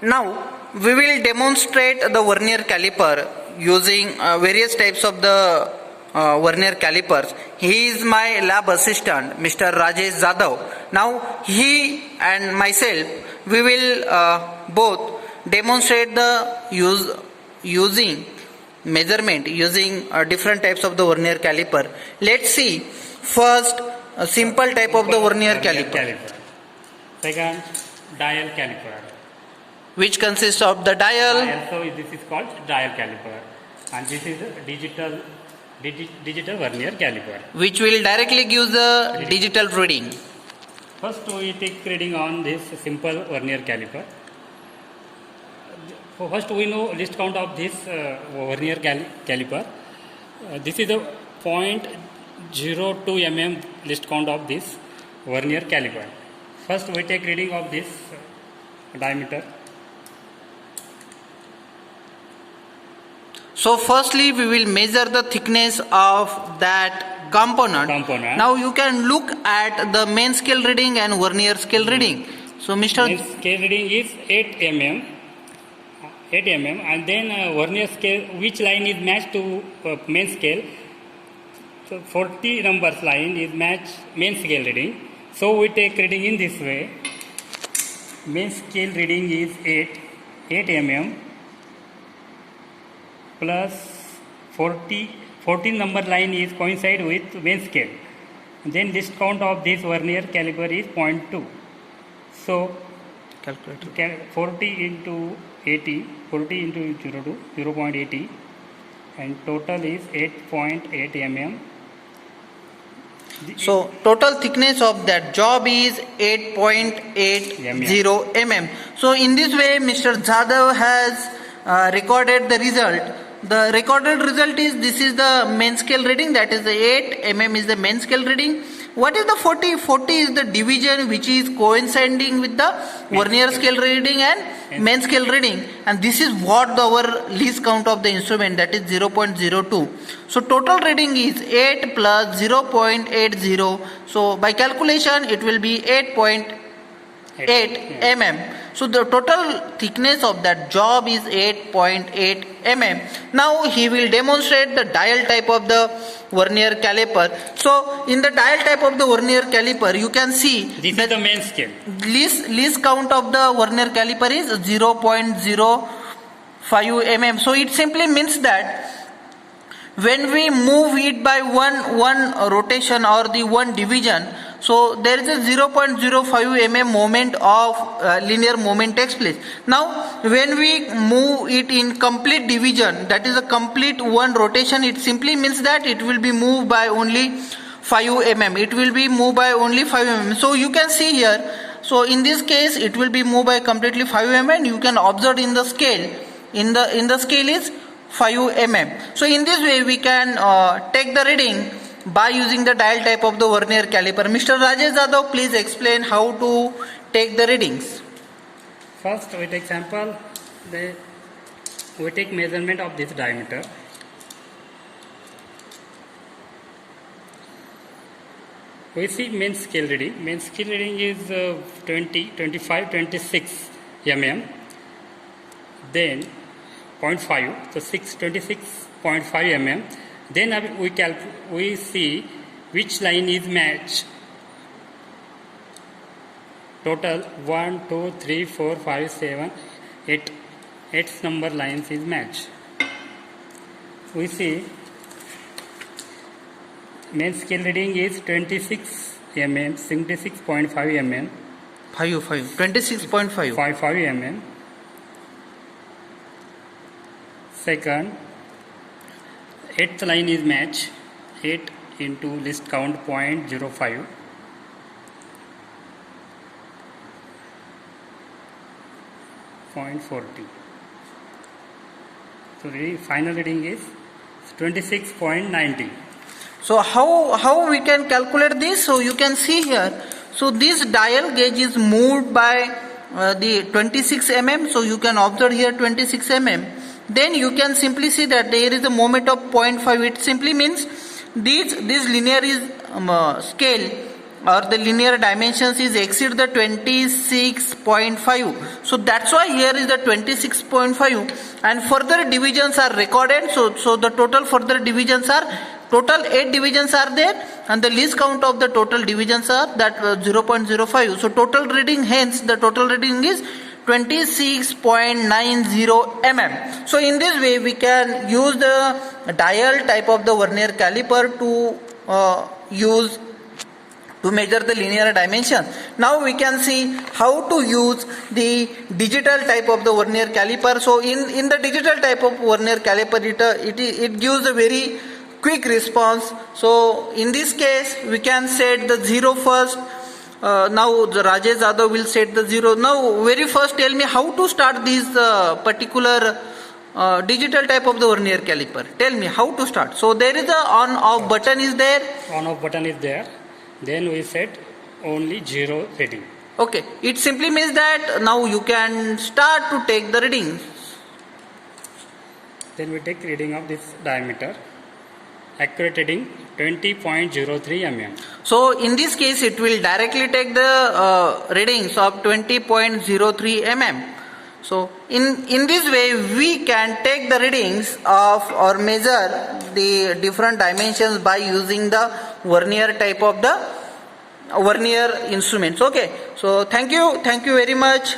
Now we will demonstrate the vernier caliper using various types of the vernier calipers. He is my lab assistant, Mr. Rajesh Jadhav. Now he and myself, we will both demonstrate the using measurement using different types of the vernier caliper. Let's see first a simple type of the vernier caliper. Second, dial caliper. Which consists of the dial. So this is called dial caliper, and this is digital vernier caliper, which will directly give the digital reading. First we take reading on this simple vernier caliper. First we know list count of this vernier caliper. This is a 0.02 mm list count of this vernier caliper. First we take reading of this diameter. So firstly we will measure the thickness of that component. Now you can look at the main scale reading and vernier scale reading. So Mr. Main scale reading is 8 mm, and then vernier scale, which line is matched to main scale. So 40 numbers line is matched main scale reading. So we take reading in this way. Main scale reading is 8 mm plus 14 number line is coincide with main scale. Then list count of this vernier caliper is 0.2. So calculate 40 into 80, 40 into 0.80, and total is 8.8 mm. So total thickness of that job is 8.80 mm. So in this way Mr. Jadhav has recorded the result. The recorded result is, this is the main scale reading, that is the 8 mm is the main scale reading. What is the 40? 40 is the division which is coinciding with the vernier scale reading and main scale reading, and this is what our least count of the instrument, that is 0.02. So total reading is 8 plus 0.80. So by calculation it will be 8.8 mm. So the total thickness of that job is 8.8 mm. Now he will demonstrate the dial type of the vernier caliper. So in the dial type of the vernier caliper, you can see this is the main scale. Least count of the vernier caliper is 0.05 mm. So it simply means that when we move it by one rotation or the one division, so there is a 0.05 mm moment of linear moment takes place. Now when we move it in complete division, that is a complete one rotation, it simply means that it will be moved by only 5 mm. It will be moved by only 5 mm. So you can see here, so in this case it will be moved by completely 5 mm, and you can observe in the scale, in the scale is 5 mm. So in this way we can take the reading by using the dial type of the vernier caliper. Mr. Rajesh Jadhav, please explain how to take the readings. First we take sample, we take measurement of this diameter. We see main scale reading. Main scale reading is 20, 25, 26 mm. Then 0.5, so 26.5 mm. Then we see which line is matched. Total 1, 2, 3, 4, 5, 7, 8. 8 number lines is matched. We see main scale reading is 26 mm, 26.5 mm. 26.5. 5 mm. Second, 8th line is match, 8 into list count 0.05. .40. So the final reading is 26.90. So how we can calculate this? So you can see here. So this dial gauge is moved by the 26 mm. So you can observe here 26 mm. Then you can simply see that there is a moment of 0.5. It simply means this linear is scale or the linear dimensions is exceed the 26.5. So that's why here is the 26.5, and further divisions are recorded. So the total further divisions are, total 8 divisions are there, and the least count of the total divisions are that 0.05. So total reading, hence the total reading is 26.90 mm. So in this way we can use the dial type of the vernier caliper to use to measure the linear dimension. Now we can see how to use the digital type of the vernier caliper. So in the digital type of vernier caliper, it gives a very quick response. So in this case we can set the 0 first. Now the Rajesh Jadhav will set the 0. Now very first tell me how to start this particular digital type of the vernier caliper. Tell me how to start. So there is a on off button is there. On off button is there. Then we set only 0 reading. Okay, it simply means that now you can start to take the readings. Then we take reading of this diameter. Accurate reading 20.03 mm. So in this case it will directly take the readings of 20.03 mm. So in this way we can take the readings of or measure the different dimensions by using the vernier type of the vernier instruments. Okay, so thank you very much.